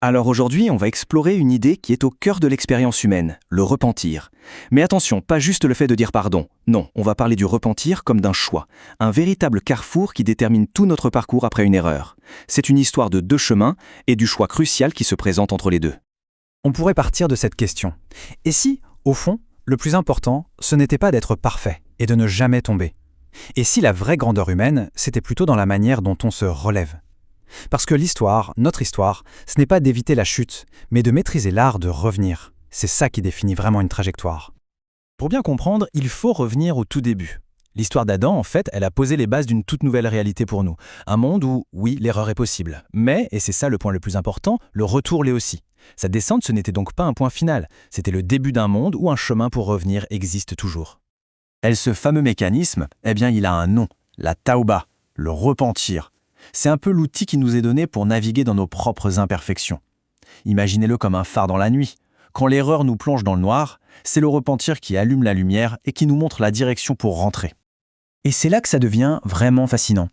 Alors aujourd'hui, on va explorer une idée qui est au cœur de l'expérience humaine, le repentir. Mais attention, pas juste le fait de dire pardon. Non, on va parler du repentir comme d'un choix, un véritable carrefour qui détermine tout notre parcours après une erreur. C'est une histoire de deux chemins et du choix crucial qui se présente entre les deux. On pourrait partir de cette question. Et si, au fond, le plus important, ce n'était pas d'être parfait et de ne jamais tomber? Et si la vraie grandeur humaine, c'était plutôt dans la manière dont on se relève? Parce que l'histoire, notre histoire, ce n'est pas d'éviter la chute, mais de maîtriser l'art de revenir. C'est ça qui définit vraiment une trajectoire. Pour bien comprendre, il faut revenir au tout début. L'histoire d'Adam, en fait, elle a posé les bases d'une toute nouvelle réalité pour nous. Un monde où, oui, l'erreur est possible. Mais, et c'est ça le point le plus important, le retour l'est aussi. Sa descente, ce n'était donc pas un point final. C'était le début d'un monde où un chemin pour revenir existe toujours. Et ce fameux mécanisme, il a un nom, la tauba, le repentir. C'est un peu l'outil qui nous est donné pour naviguer dans nos propres imperfections. Imaginez-le comme un phare dans la nuit. Quand l'erreur nous plonge dans le noir, c'est le repentir qui allume la lumière et qui nous montre la direction pour rentrer. Et c'est là que ça devient vraiment fascinant.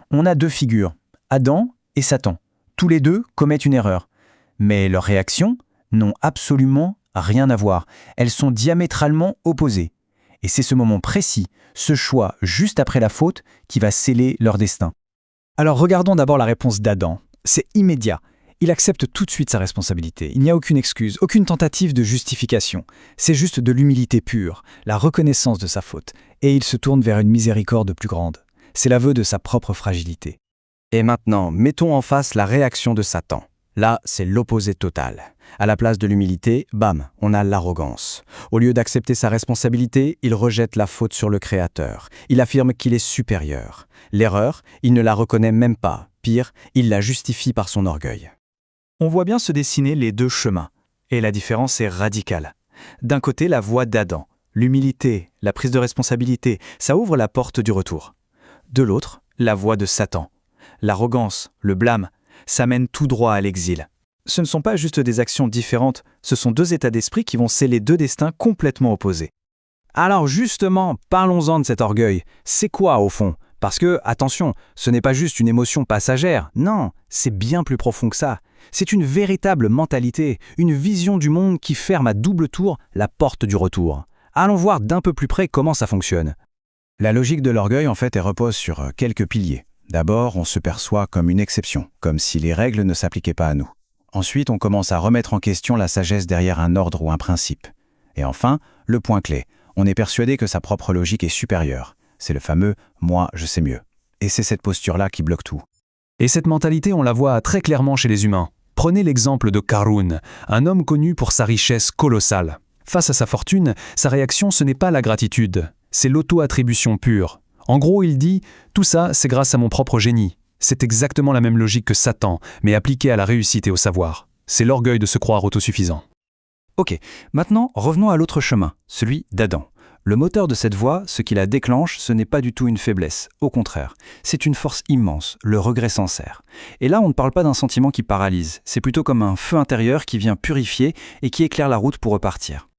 On a deux figures, Adam et Satan. Tous les deux commettent une erreur. Mais leurs réactions n'ont absolument rien à voir. Elles sont diamétralement opposées. Et c'est ce moment précis, ce choix juste après la faute, qui va sceller leur destin. Alors regardons d'abord la réponse d'Adam. C'est immédiat. Il accepte tout de suite sa responsabilité. Il n'y a aucune excuse, aucune tentative de justification. C'est juste de l'humilité pure, la reconnaissance de sa faute. Et il se tourne vers une miséricorde plus grande. C'est l'aveu de sa propre fragilité. Et maintenant, mettons en face la réaction de Satan. Là, c'est l'opposé total. À la place de l'humilité, bam, on a l'arrogance. Au lieu d'accepter sa responsabilité, il rejette la faute sur le Créateur. Il affirme qu'il est supérieur. L'erreur, il ne la reconnaît même pas. Pire, il la justifie par son orgueil. On voit bien se dessiner les deux chemins. Et la différence est radicale. D'un côté, la voie d'Adam. L'humilité, la prise de responsabilité, ça ouvre la porte du retour. De l'autre, la voie de Satan. L'arrogance, le blâme, ça mène tout droit à l'exil. Ce ne sont pas juste des actions différentes, ce sont deux états d'esprit qui vont sceller deux destins complètement opposés. Alors justement, parlons-en de cet orgueil. C'est quoi au fond? Parce que, attention, ce n'est pas juste une émotion passagère. Non, c'est bien plus profond que ça. C'est une véritable mentalité, une vision du monde qui ferme à double tour la porte du retour. Allons voir d'un peu plus près comment ça fonctionne. La logique de l'orgueil, en fait, elle repose sur quelques piliers. D'abord, on se perçoit comme une exception, comme si les règles ne s'appliquaient pas à nous. Ensuite, on commence à remettre en question la sagesse derrière un ordre ou un principe. Et enfin, le point clé, on est persuadé que sa propre logique est supérieure. C'est le fameux « moi, je sais mieux ». Et c'est cette posture-là qui bloque tout. Et cette mentalité, on la voit très clairement chez les humains. Prenez l'exemple de Qarûn, un homme connu pour sa richesse colossale. Face à sa fortune, sa réaction, ce n'est pas la gratitude, c'est l'auto-attribution pure. En gros, il dit « tout ça, c'est grâce à mon propre génie ». C'est exactement la même logique que Satan, mais appliquée à la réussite et au savoir. C'est l'orgueil de se croire autosuffisant. Ok, maintenant revenons à l'autre chemin, celui d'Adam. Le moteur de cette voie, ce qui la déclenche, ce n'est pas du tout une faiblesse. Au contraire, c'est une force immense, le regret sincère. Et là, on ne parle pas d'un sentiment qui paralyse. C'est plutôt comme un feu intérieur qui vient purifier et qui éclaire la route pour repartir.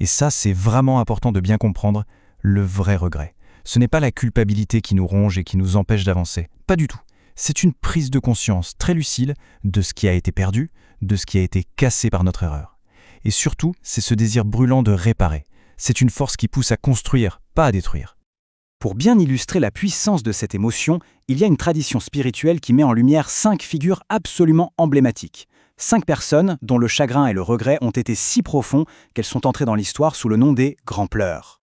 Et ça, c'est vraiment important de bien comprendre le vrai regret. Ce n'est pas la culpabilité qui nous ronge et qui nous empêche d'avancer. Pas du tout. C'est une prise de conscience très lucide de ce qui a été perdu, de ce qui a été cassé par notre erreur. Et surtout, c'est ce désir brûlant de réparer. C'est une force qui pousse à construire, pas à détruire. Pour bien illustrer la puissance de cette émotion, il y a une tradition spirituelle qui met en lumière 5 figures absolument emblématiques. 5 personnes dont le chagrin et le regret ont été si profonds qu'elles sont entrées dans l'histoire sous le nom des grands pleurs.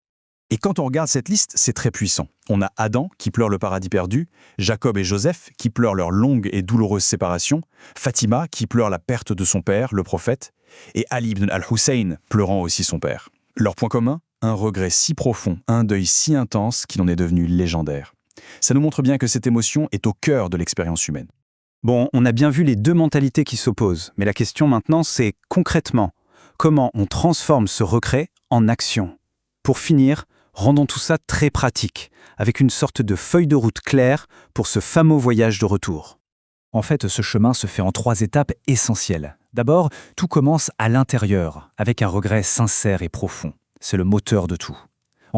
Et quand on regarde cette liste, c'est très puissant. On a Adam qui pleure le paradis perdu, Jacob et Joseph qui pleurent leur longue et douloureuse séparation, Fatima qui pleure la perte de son père, le prophète, et Ali ibn al-Hussein pleurant aussi son père. Leur point commun, un regret si profond, un deuil si intense qu'il en est devenu légendaire. Ça nous montre bien que cette émotion est au cœur de l'expérience humaine. Bon, on a bien vu les deux mentalités qui s'opposent, mais la question maintenant c'est concrètement, comment on transforme ce regret en action? Pour finir, rendons tout ça très pratique, avec une sorte de feuille de route claire pour ce fameux voyage de retour. En fait, ce chemin se fait en 3 étapes essentielles. D'abord, tout commence à l'intérieur, avec un regret sincère et profond. C'est le moteur de tout.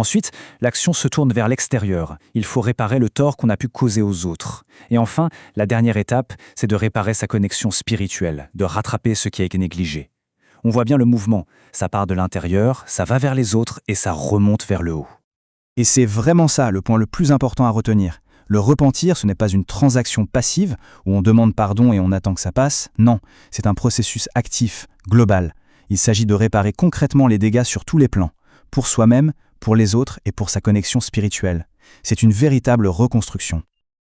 Ensuite, l'action se tourne vers l'extérieur. Il faut réparer le tort qu'on a pu causer aux autres. Et enfin, la dernière étape, c'est de réparer sa connexion spirituelle, de rattraper ce qui a été négligé. On voit bien le mouvement. Ça part de l'intérieur, ça va vers les autres et ça remonte vers le haut. Et c'est vraiment ça le point le plus important à retenir. Le repentir, ce n'est pas une transaction passive où on demande pardon et on attend que ça passe. Non, c'est un processus actif, global. Il s'agit de réparer concrètement les dégâts sur tous les plans, pour soi-même, pour les autres et pour sa connexion spirituelle. C'est une véritable reconstruction.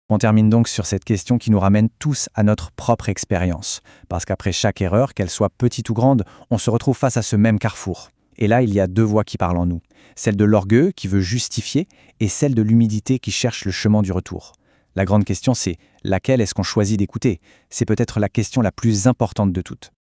On termine donc sur cette question qui nous ramène tous à notre propre expérience. Parce qu'après chaque erreur, qu'elle soit petite ou grande, on se retrouve face à ce même carrefour. Et là, il y a deux voix qui parlent en nous. Celle de l'orgueil qui veut justifier et celle de l'humilité qui cherche le chemin du retour. La grande question, c'est laquelle est-ce qu'on choisit d'écouter ? C'est peut-être la question la plus importante de toutes.